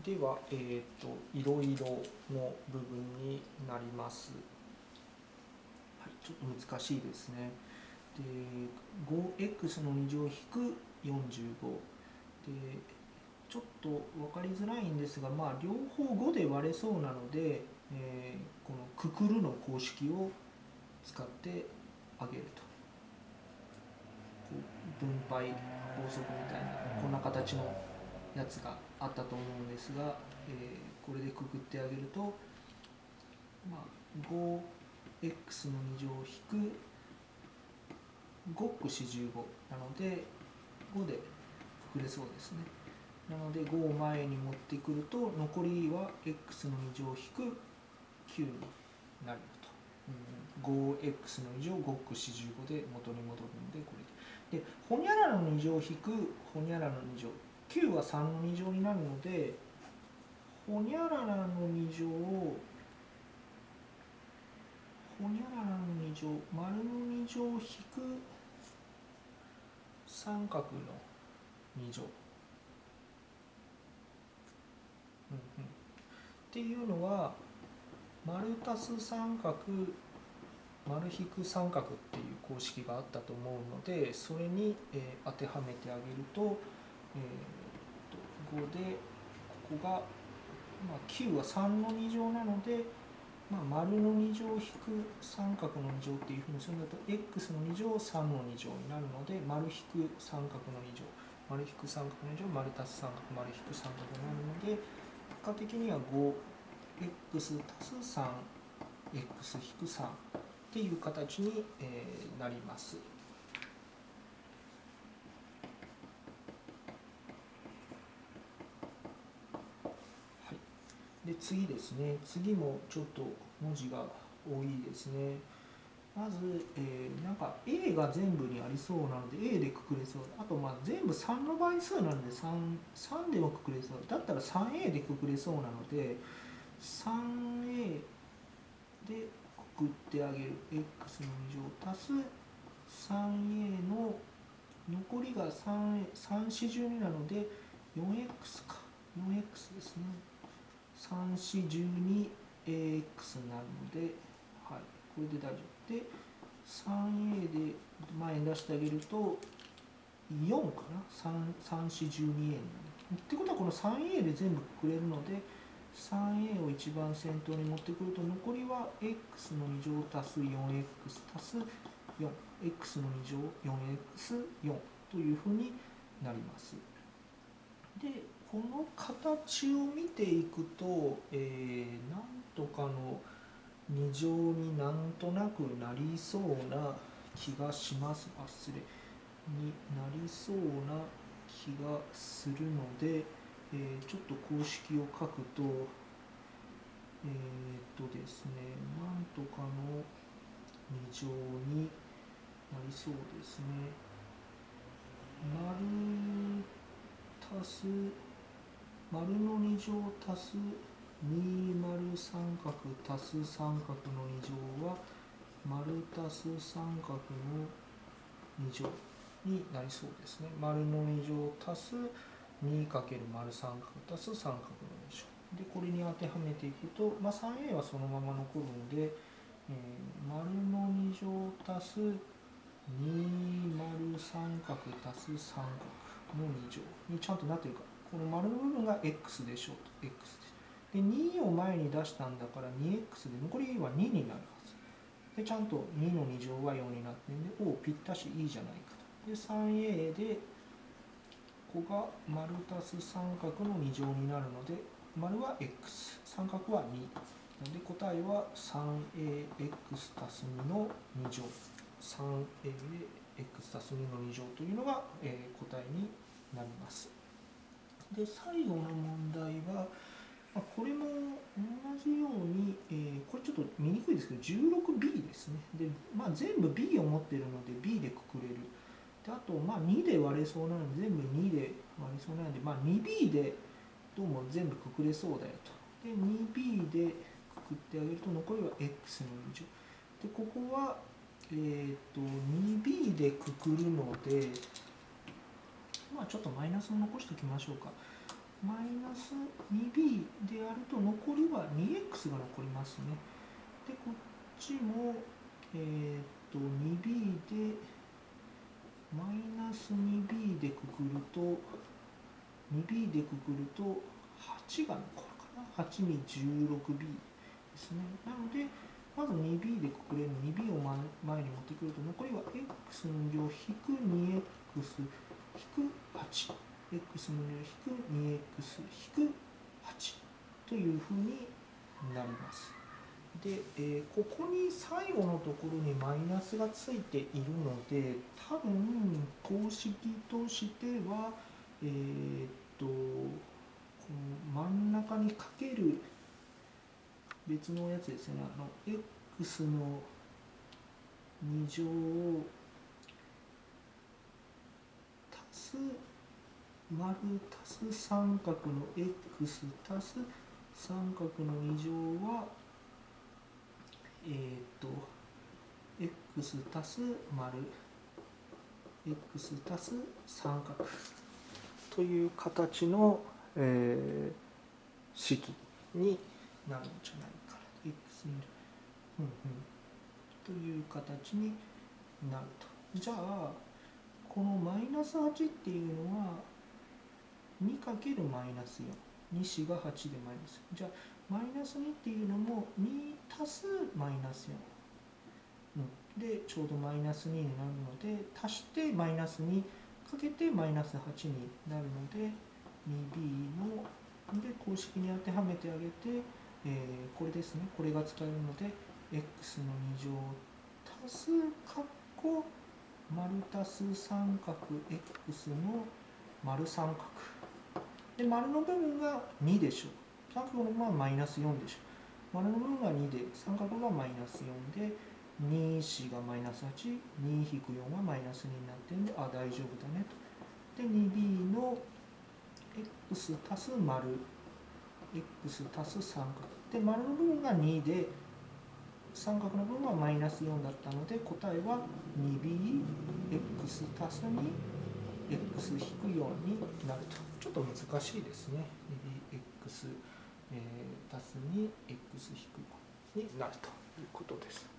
では、いろいろの部分になります。はい、ちょっと難しいですね。で、5x の2乗引く45。で、ちょっと分かりづらいんですが、両方5で割れそうなので、このくくるの公式を使ってあげると。こう分配法則みたいな、こんな形のやつがあったと思うんですが、これでくくってあげると、5x の2乗引く5×45 なので5でくくれそうですね。なので5を前に持ってくると残りは x の2乗引く9になると。5x の2乗 5×45 で元に戻るのでこれで。で、ホニャララの2乗引くホニャララの2乗。9は3の2乗になるので、ホニャララの2乗をホニャララの2乗、丸の2乗引く三角の2乗、っていうのは丸足す三角丸引く三角っていう公式があったと思うので、それに、当てはめてあげると、5でここが、9は3の2乗なので、丸の2乗引く三角の2乗っていうふうにするんだと x の2乗3の2乗になるので、丸引く三角の2乗丸引く三角の2乗丸足す三角丸引く三角になるので、結果的には 5x 足す 3x 引く3っていう形に、なります。はい、で次ですね。次もちょっと文字が多いですね。まず、なんか A が全部にありそうなので A でくくれそう。あと全部3の倍数なので 3でもくくれそう。だったら 3A でくくれそうなので 3A でくくってあげる。x の2乗足す 3A の残りが3、3、4、12なので 4x か。4x ですね。3、4、12AX になるので、はい、これで大丈夫。で、3A で前に出してあげると、4かな。3、4、12A になる。ってことは、この 3A で全部くくれるので、3A を一番先頭に持ってくると、残りは x の2乗足す 4x 足す 4x の2乗 4x4 というふうになります。で、この形を見ていくと、なんとかの2乗になんとなくなりそうな気がします。失礼。になりそうな気がするので、ちょっと公式を書くと、ですね、なんとかの2乗になりそうですね。丸の2乗足す2丸三角足す三角の2乗は丸足す三角の2乗になりそうですね。丸の2乗足す 2× 丸三角足す三角の2乗で、これに当てはめていくと、3A はそのまま残るので、丸の2乗足す2丸三角足す三角の2乗にちゃんとなってるか。この丸の部分が x でしょうと。x で2を前に出したんだから 2x で残りは2になるはず。で、ちゃんと2の2乗は4になってるんで、おぴったしいいじゃないかと。で、3a で、ここが丸足す三角の2乗になるので、丸は x、三角は2。なので答えは 3ax 足す2の2乗。3ax 足す2の2乗というのが、答えになります。で、最後の問題は、これも同じように、これちょっと見にくいですけど 16B ですね。で、全部 B を持っているので B でくくれる。で、あと2で割れそうなので全部2で割れそうなので、2B でどうも全部くくれそうだよと。で、2B でくくってあげると残りは x の2乗。で、ここは、2B でくくるので、ちょっとマイナスを残しておきましょうか。マイナス 2b であると残りは 2x が残りますね。でこっちも2b でマイナス 2b でくくると 2b でくくると8が残るかな。8に 16b ですね。なのでまず 2b でくくれる 2b を前に持ってくると残りは x の2乗引く 2x 引く8 x の2乗引く 2x 引く8というふうになります。で、ここに最後のところにマイナスがついているので、多分公式としては、この真ん中にかける別のやつですね、x の2乗を足す丸足す三角の x 足す三角の2乗はx 足す丸 x 足す三角という形の、式になるんじゃないかな。x という形になると。じゃあこのマイナス8っていうのは 2× マイナス4。2、4が8でマイナス4。じゃあマイナス2っていうのも2足すマイナス4。でちょうどマイナス2になるので足してマイナス2かけてマイナス8になるので 2b ので公式に当てはめてあげて、これですね。これが使えるので x の2乗足す括弧丸足す三角 x の丸三角で丸の部分が2でしょう。三角の部分はマイナス4でしょう。丸の部分が2で三角がマイナス4で2、4がマイナス8、2-4はマイナス2になってるんで、あ、大丈夫だねと。で 2b の x 足す丸 x 足す三角で丸の部分が2で三角の部分はマイナス4だったので答えは 2bx 足す 2x 引く4になると。ちょっと難しいですね。2bx 足す 2x 引く4になるということです。